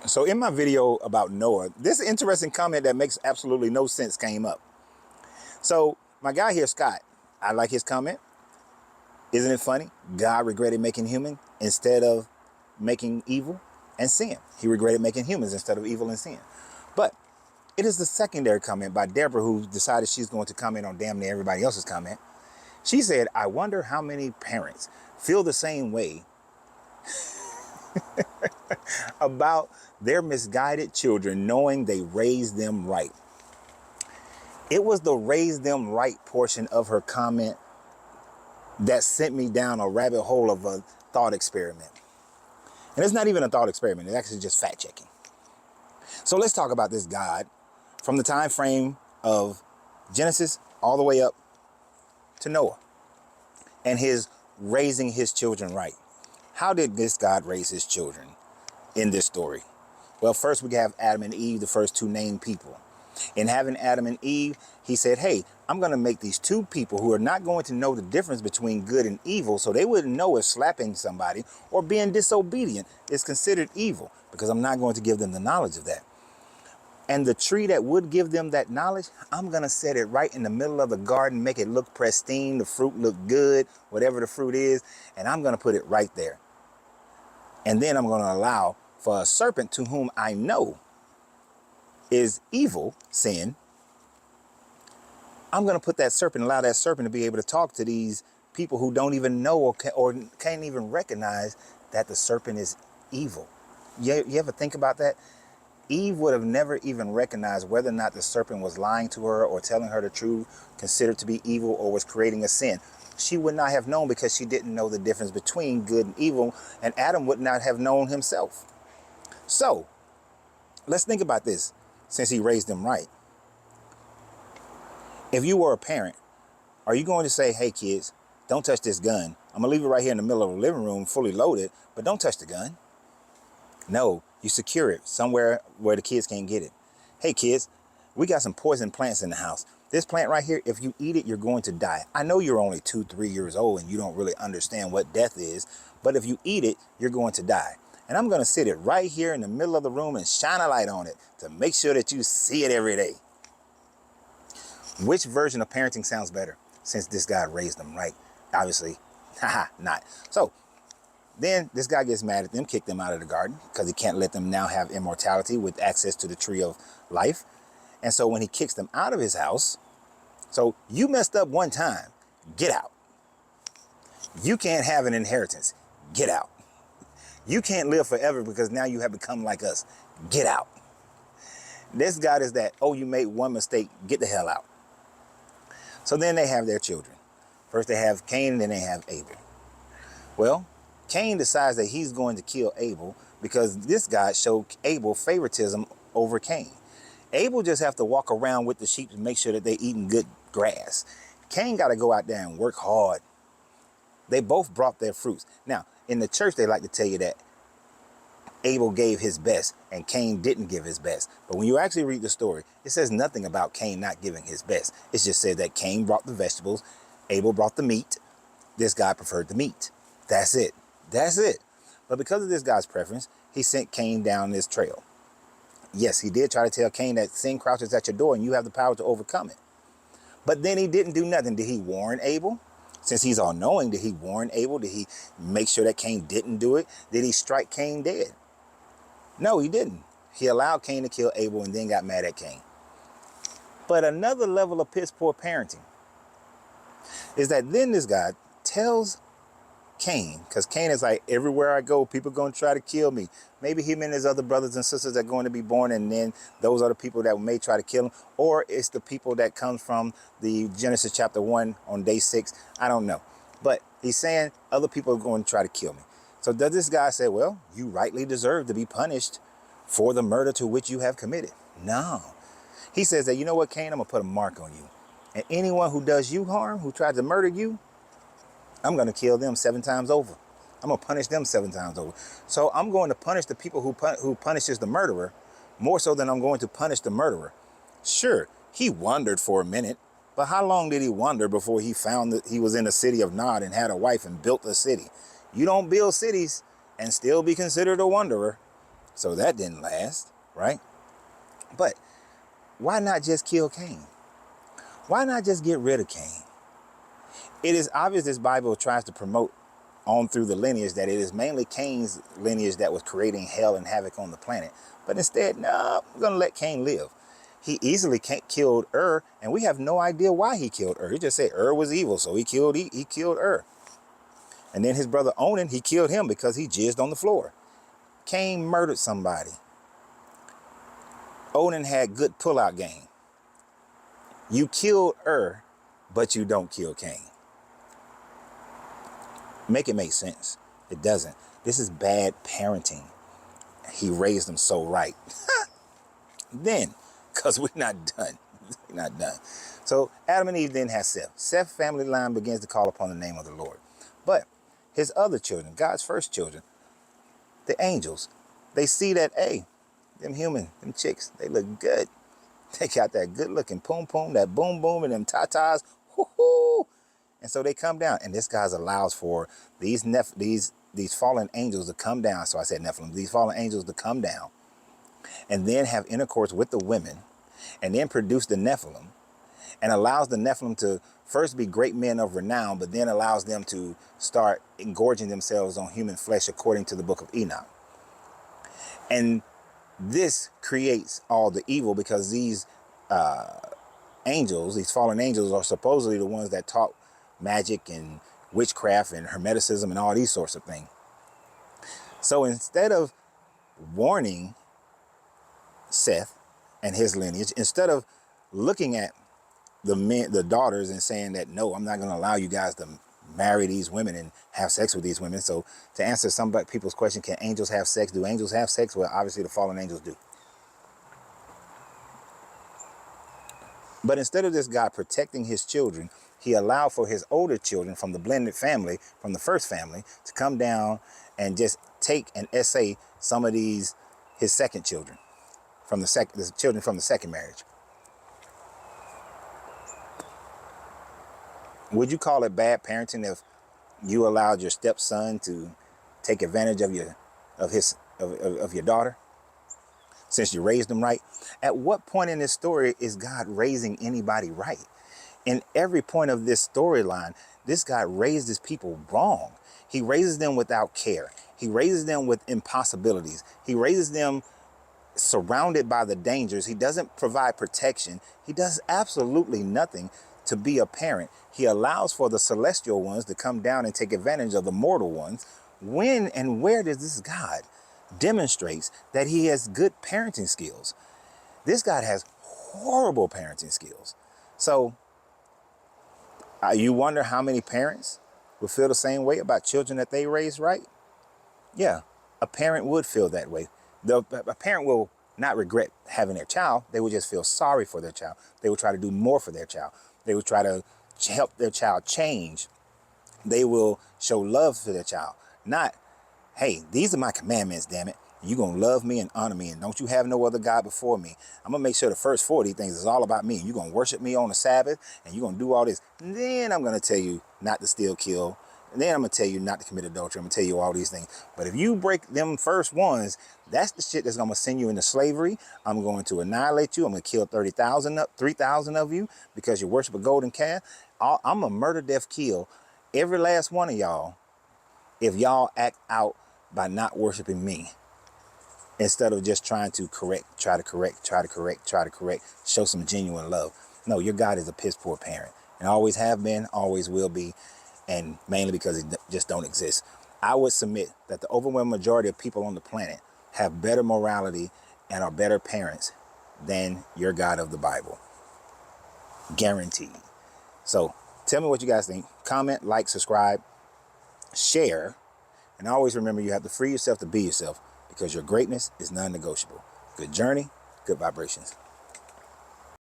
So in my video about Noah, this interesting comment that makes absolutely no sense came up. So my guy here, Scott, I like his comment. Isn't it funny? God regretted making human instead of making evil and sin. He regretted making humans instead of evil and sin. But it is the secondary comment by Deborah, who decided she's going to comment on damn near everybody else's comment. She said, I wonder how many parents feel the same way about their misguided children, knowing they raised them right. It was the raise them right portion of her comment that sent me down a rabbit hole of a thought experiment. And it's not even a thought experiment. It's actually just fact checking. So let's talk about this God from the time frame of Genesis all the way up to Noah and his raising his children right. How did this God raise his children in this story? Well, first we have Adam and Eve, the first two named people. In having Adam and Eve, he said, hey, I'm going to make these two people who are not going to know the difference between good and evil, so they wouldn't know if slapping somebody or being disobedient is considered evil, because I'm not going to give them the knowledge of that. And the tree that would give them that knowledge, I'm going to set it right in the middle of the garden, make it look pristine, the fruit look good, whatever the fruit is, and I'm going to put it right there. And then I'm going to allow for a serpent to whom I know is evil, sin. I'm going to put that serpent, allow that serpent to be able to talk to these people who don't even know or can't even recognize that the serpent is evil. You ever think about that? Eve would have never even recognized whether or not the serpent was lying to her or telling her the truth, considered to be evil, or was creating a sin. She would not have known because she didn't know the difference between good and evil, and Adam would not have known himself. So let's think about this, since he raised them right. If you were a parent, are you going to say, hey kids, don't touch this gun. I'm gonna leave it right here in the middle of the living room fully loaded, but don't touch the gun? No, you secure it somewhere where the kids can't get it. Hey kids, we got some poison plants in the house. This plant right here, if you eat it, you're going to die. I know you're only 2-3 years old and you don't really understand what death is, but if you eat it, you're going to die. And I'm going to sit it right here in the middle of the room and shine a light on it to make sure that you see it every day. Which version of parenting sounds better, since this guy raised them right? Obviously, not. So then this guy gets mad at them, kick them out of the garden, because he can't let them now have immortality with access to the tree of life. And so when he kicks them out of his house, so you messed up one time, get out. You can't have an inheritance, get out. You can't live forever because now you have become like us, get out. This God is that, oh, you made one mistake, get the hell out. So then they have their children. First they have Cain, and then they have Abel. Well, Cain decides that he's going to kill Abel because this God showed Abel favoritism over Cain. Abel just have to walk around with the sheep and make sure that they're eating good grass. Cain got to go out there and work hard. They both brought their fruits. Now, in the church, they like to tell you that Abel gave his best and Cain didn't give his best. But when you actually read the story, it says nothing about Cain not giving his best. It's just said that Cain brought the vegetables, Abel brought the meat. This guy preferred the meat. That's it. That's it. But because of this guy's preference, he sent Cain down this trail. Yes, he did try to tell Cain that sin crouches at your door and you have the power to overcome it. But then he didn't do nothing. Did he warn Abel? Since he's all knowing, did he warn Abel? Did he make sure that Cain didn't do it? Did he strike Cain dead? No, he didn't. He allowed Cain to kill Abel and then got mad at Cain. But another level of piss poor parenting is that then this guy tells Cain, because Cain is like, everywhere I go, people are going to try to kill me. Maybe him and his other brothers and sisters are going to be born, and then those are the people that may try to kill him. Or it's the people that comes from the Genesis chapter 1 on day 6. I don't know. But he's saying other people are going to try to kill me. So does this guy say, well, you rightly deserve to be punished for the murder to which you have committed? No. He says that, you know what, Cain, I'm going to put a mark on you. And anyone who does you harm, who tries to murder you, I'm going to kill them 7 times over. I'm going to punish them 7 times over. So I'm going to punish the people who punishes the murderer more so than I'm going to punish the murderer. Sure, he wandered for a minute, but how long did he wander before he found that he was in the city of Nod and had a wife and built a city? You don't build cities and still be considered a wanderer. So that didn't last, right? But why not just kill Cain? Why not just get rid of Cain? It is obvious this Bible tries to promote on through the lineage that it is mainly Cain's lineage that was creating hell and havoc on the planet. But instead, no, we're going to let Cain live. He easily killed Ur, and we have no idea why he killed Ur. He just said Ur was evil, so he killed Ur. And then his brother Onan, he killed him because he jizzed on the floor. Cain murdered somebody. Onan had good pullout game. You killed Ur, but you don't kill Cain. Make it make sense. It doesn't. This is bad parenting. He raised them so right. Then, because we're not done. We're not done. So Adam and Eve then had Seth. Seth's family line begins to call upon the name of the Lord. But his other children, God's first children, the angels, they see that, hey, them chicks, they look good. They got that good looking poom poom, that boom boom, and them tatas. Whoo-hoo. And so they come down, and this guy allows for these fallen angels to come down. So I said Nephilim, these fallen angels to come down and then have intercourse with the women and then produce the Nephilim, and allows the Nephilim to first be great men of renown, but then allows them to start engorging themselves on human flesh according to the book of Enoch. And this creates all the evil because these angels, these fallen angels, are supposedly the ones that taught magic and witchcraft and hermeticism and all these sorts of things. So instead of warning Seth and his lineage, instead of looking at the daughters and saying that, no, I'm not going to allow you guys to marry these women and have sex with these women. So to answer some people's question, can angels have sex? Do angels have sex? Well, obviously the fallen angels do. But instead of this guy protecting his children, he allowed for his older children from the blended family, from the first family, to come down and just take and essay some of his second children, the children from the second marriage. Would you call it bad parenting if you allowed your stepson to take advantage of your daughter, since you raised them right? At what point in this story is God raising anybody right? In every point of this storyline, this God raised his people wrong. He raises them without care. He raises them with impossibilities. He raises them surrounded by the dangers. He doesn't provide protection. He does absolutely nothing to be a parent. He allows for the celestial ones to come down and take advantage of the mortal ones. When and where does this God demonstrates that he has good parenting skills? This God has horrible parenting skills. So you wonder how many parents would feel the same way about children that they raised right? Yeah, a parent would feel that way. A parent will not regret having their child. They would just feel sorry for their child. They would try to do more for their child. They would try to help their child change. They will show love for their child. Not, hey, these are my commandments, damn it. You're going to love me and honor me, and don't you have no other God before me. I'm going to make sure the first 40 things is all about me. You're going to worship me on the Sabbath, and you're going to do all this. And then I'm going to tell you not to steal, kill. And then I'm going to tell you not to commit adultery. I'm going to tell you all these things. But if you break them first ones, that's the shit that's going to send you into slavery. I'm going to annihilate you. I'm going to kill 3,000 of you because you worship a golden calf. I'm going to murder, death, kill every last one of y'all if y'all act out by not worshiping me, instead of just trying to try to correct, show some genuine love. No, your God is a piss poor parent, and always have been, always will be, and mainly because it just don't exist. I would submit that the overwhelming majority of people on the planet have better morality and are better parents than your God of the Bible. Guaranteed. So tell me what you guys think. Comment, like, subscribe, share, and always remember you have to free yourself to be yourself, because your greatness is non-negotiable. Good journey, good vibrations.